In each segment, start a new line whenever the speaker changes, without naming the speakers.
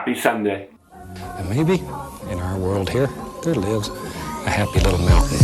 happy Sunday.
And maybe in our world here, there lives a happy little mountain.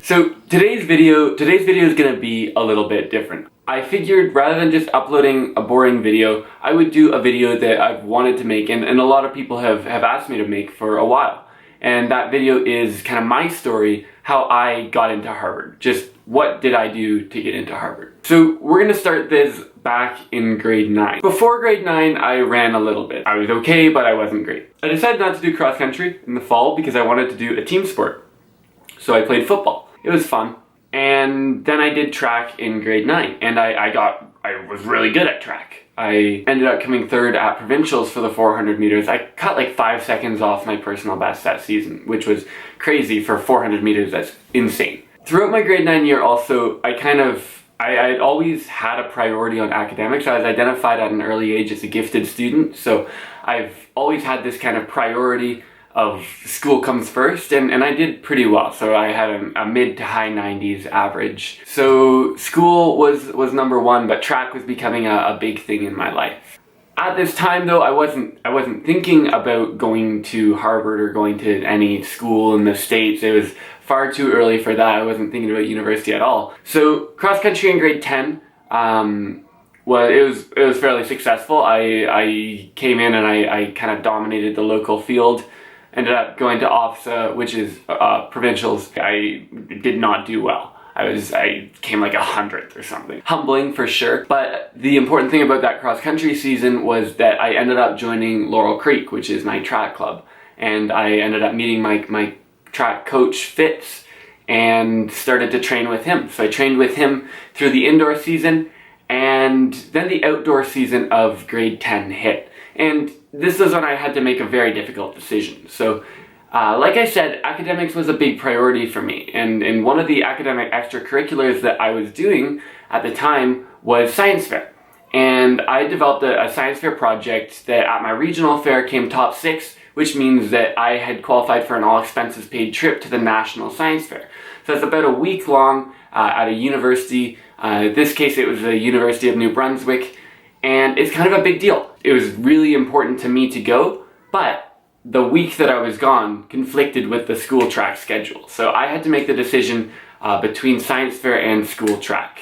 So today's video is going to be a little bit different. I figured rather than just uploading a boring video, I would do a video that I've wanted to make and a lot of people have asked me to make for a while. And that video is kind of my story, how I got into Harvard. Just what did I do to get into Harvard? So we're going to start this back in grade 9. Before grade 9, I ran a little bit. I was okay, but I wasn't great. I decided not to do cross country in the fall because I wanted to do a team sport. So I played football. It was fun. And then I did track in grade 9 and I was really good at track. I ended up coming third at provincials for the 400 meters. I cut like 5 seconds off my personal best that season, which was crazy for 400 meters. That's insane. Throughout my grade 9 year also, I always had a priority on academics. I was identified at an early age as a gifted student, so I've always had this kind of priority of school comes first, and I did pretty well. So I had a mid to high 90s average. So school was number one, but track was becoming a big thing in my life. At this time though, I wasn't thinking about going to Harvard or going to any school in the States. It was far too early for that. I wasn't thinking about university at all. So cross country in grade 10, well, it was fairly successful. I came in and I kind of dominated the local field. Ended up going to OFSA, which is provincials. I did not do well. I came like 100th or something. Humbling for sure. But the important thing about that cross country season was that I ended up joining Laurel Creek, which is my track club. And I ended up meeting my track coach, Fitz, and started to train with him. So I trained with him through the indoor season, and then the outdoor season of grade 10 hit. And this is when I had to make a very difficult decision. So, like I said, academics was a big priority for me. And one of the academic extracurriculars that I was doing at the time was science fair. And I developed a science fair project that at my regional fair came top 6, which means that I had qualified for an all expenses paid trip to the National Science Fair. So it's about a week long at a university. In this case, it was the University of New Brunswick. And it's kind of a big deal. It was really important to me to go, but the week that I was gone conflicted with the school track schedule. So I had to make the decision between science fair and school track.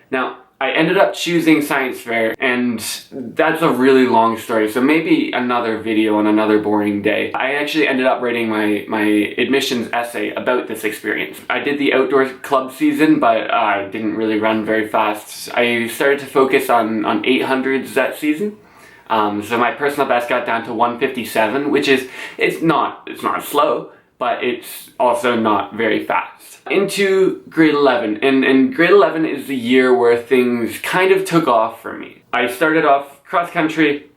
Now, I ended up choosing science fair, and that's a really long story, so maybe another video on another boring day. I actually ended up writing my admissions essay about this experience. I did the outdoor club season, but I didn't really run very fast. I started to focus on 800s that season. So my personal best got down to 157, which is, it's not slow, but it's also not very fast. Into grade 11, and grade 11 is the year where things kind of took off for me. I started off cross country.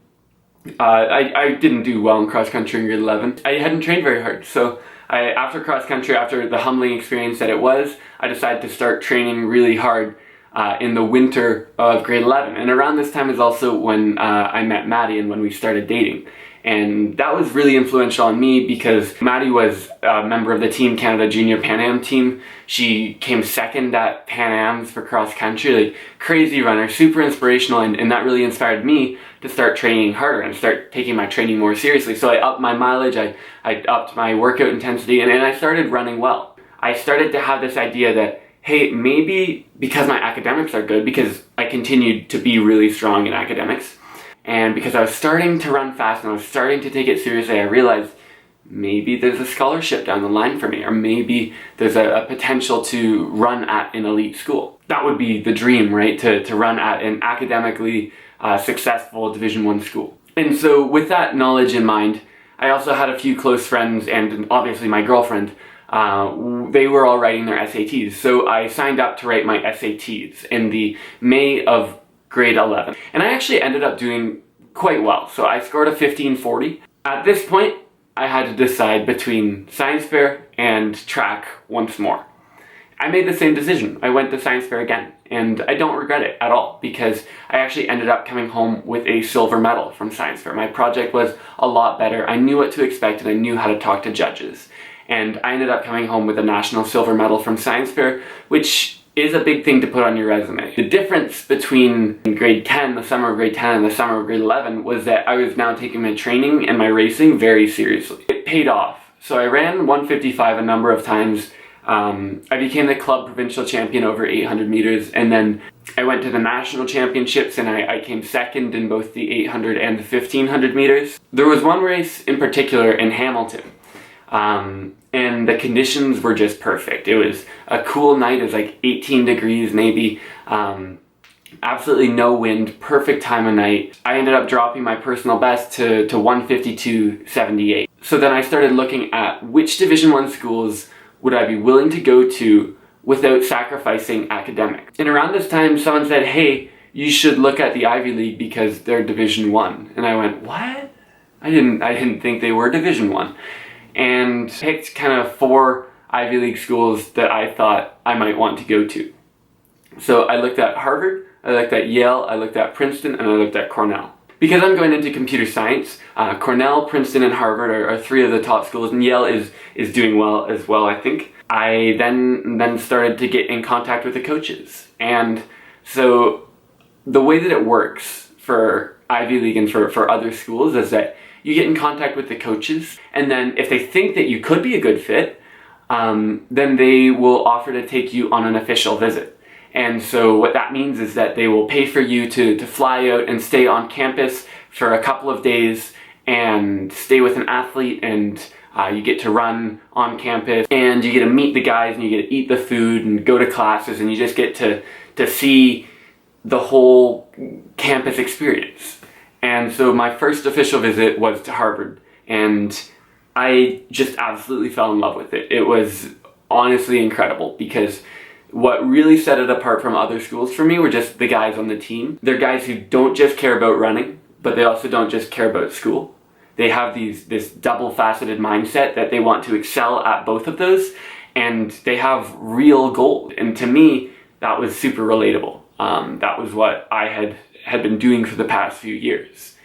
I didn't do well in cross country in grade 11. I hadn't trained very hard, so after cross country, after the humbling experience that it was, I decided to start training really hard in the winter of grade 11. And around this time is also when I met Maddie and when we started dating. And that was really influential on me because Maddie was a member of the Team Canada Junior Pan Am team. She came second at Pan Ams for cross country, like crazy runner, super inspirational, and that really inspired me to start training harder and start taking my training more seriously. So I upped my mileage, I upped my workout intensity, and I started running well. I started to have this idea that, hey, maybe because my academics are good, because I continued to be really strong in academics, and because I was starting to run fast and I was starting to take it seriously, I realized maybe there's a scholarship down the line for me, or maybe there's a potential to run at an elite school. That would be the dream, right? To run at an academically successful Division I school. And so with that knowledge in mind, I also had a few close friends and obviously my girlfriend. They were all writing their SATs. So I signed up to write my SATs in the May of grade 11. And I actually ended up doing quite well. So I scored a 1540. At this point, I had to decide between science fair and track once more. I made the same decision. I went to science fair again, and I don't regret it at all because I actually ended up coming home with a silver medal from science fair. My project was a lot better. I knew what to expect and I knew how to talk to judges. and I ended up coming home with a national silver medal from science fair, which is a big thing to put on your resume. The difference between grade 10, the summer of grade 10, and the summer of grade 11 was that I was now taking my training and my racing very seriously. It paid off. So I ran 155 a number of times. I became the club provincial champion over 800 meters, and then I went to the national championships and I came second in both the 800 and the 1500 meters. There was one race in particular in Hamilton, and the conditions were just perfect. It was a cool night, it was like 18 degrees maybe, absolutely no wind, perfect time of night. I ended up dropping my personal best to 152.78. So then I started looking at which Division I schools would I be willing to go to without sacrificing academics. And around this time, someone said, hey, you should look at the Ivy League because they're Division I. And I went, what? I didn't think they were Division I. And picked kind of 4 Ivy League schools that I thought I might want to go to. So I looked at Harvard, I looked at Yale, I looked at Princeton, and I looked at Cornell. Because I'm going into computer science, Cornell, Princeton, and Harvard are 3 of the top schools, and Yale is doing well as well, I think. I then started to get in contact with the coaches. And so the way that it works for Ivy League and for other schools is that you get in contact with the coaches, and then if they think that you could be a good fit, then they will offer to take you on an official visit. And so what that means is that they will pay for you to fly out and stay on campus for a couple of days and stay with an athlete, and you get to run on campus and you get to meet the guys and you get to eat the food and go to classes, and you just get to see the whole campus experience. And so my first official visit was to Harvard, and I just absolutely fell in love with it. It was honestly incredible because what really set it apart from other schools for me were just the guys on the team. They're guys who don't just care about running, but they also don't just care about school. They have this double-faceted mindset that they want to excel at both of those, and they have real goals. And to me, that was super relatable. That was what I had been doing for the past few years.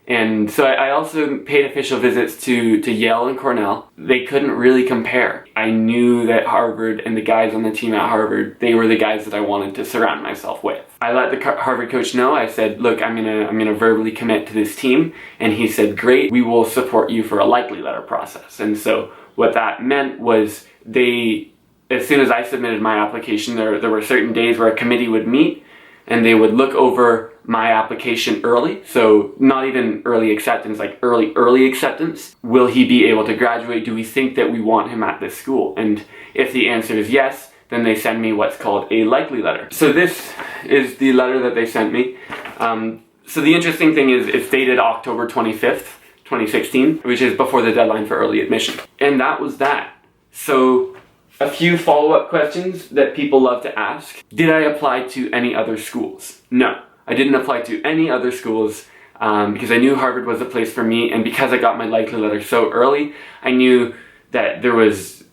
And so I also paid official visits to Yale and Cornell. They couldn't really compare. I knew that Harvard and the guys on the team at Harvard, they were the guys that I wanted to surround myself with. I let the Harvard coach know. I said, look, I'm gonna verbally commit to this team. And he said, great, we will support you for a likely letter process. And so what that meant was as soon as I submitted my application, there were certain days where a committee would meet and they would look over my application early. So not even early acceptance, like early acceptance. Will he be able to graduate? Do we think that we want him at this school? And if the answer is yes, then they send me what's called a likely letter. So this is the letter that they sent me. So the interesting thing is it's dated October 25th, 2016, which is before the deadline for early admission. And that was that. So a few follow-up questions that people love to ask. Did I apply to any other schools? No, I didn't apply to any other schools because I knew Harvard was the place for me, and because I got my likely letter so early, I knew that there was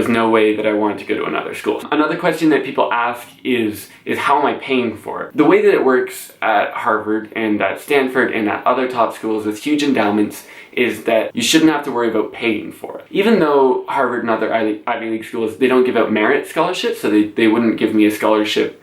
no way that I wanted to go to another school. Another question that people ask is how am I paying for it? The way that it works at Harvard and at Stanford and at other top schools with huge endowments is that you shouldn't have to worry about paying for it. Even though Harvard and other Ivy League schools, they don't give out merit scholarships, so they wouldn't give me a scholarship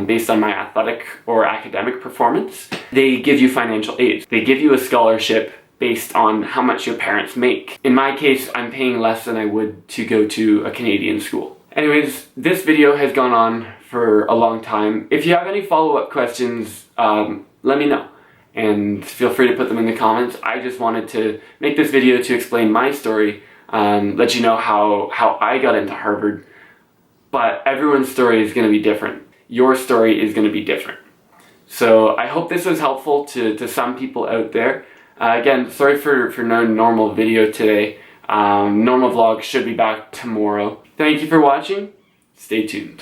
based on my athletic or academic performance. They give you financial aid. They give you a scholarship based on how much your parents make. In my case, I'm paying less than I would to go to a Canadian school. Anyways, this video has gone on for a long time. If you have any follow-up questions, let me know. And feel free to put them in the comments. I just wanted to make this video to explain my story, let you know how I got into Harvard. But everyone's story is going to be different. Your story is going to be different. So I hope this was helpful to some people out there. Again, sorry for no normal video today. Normal vlog should be back tomorrow. Thank you for watching. Stay tuned.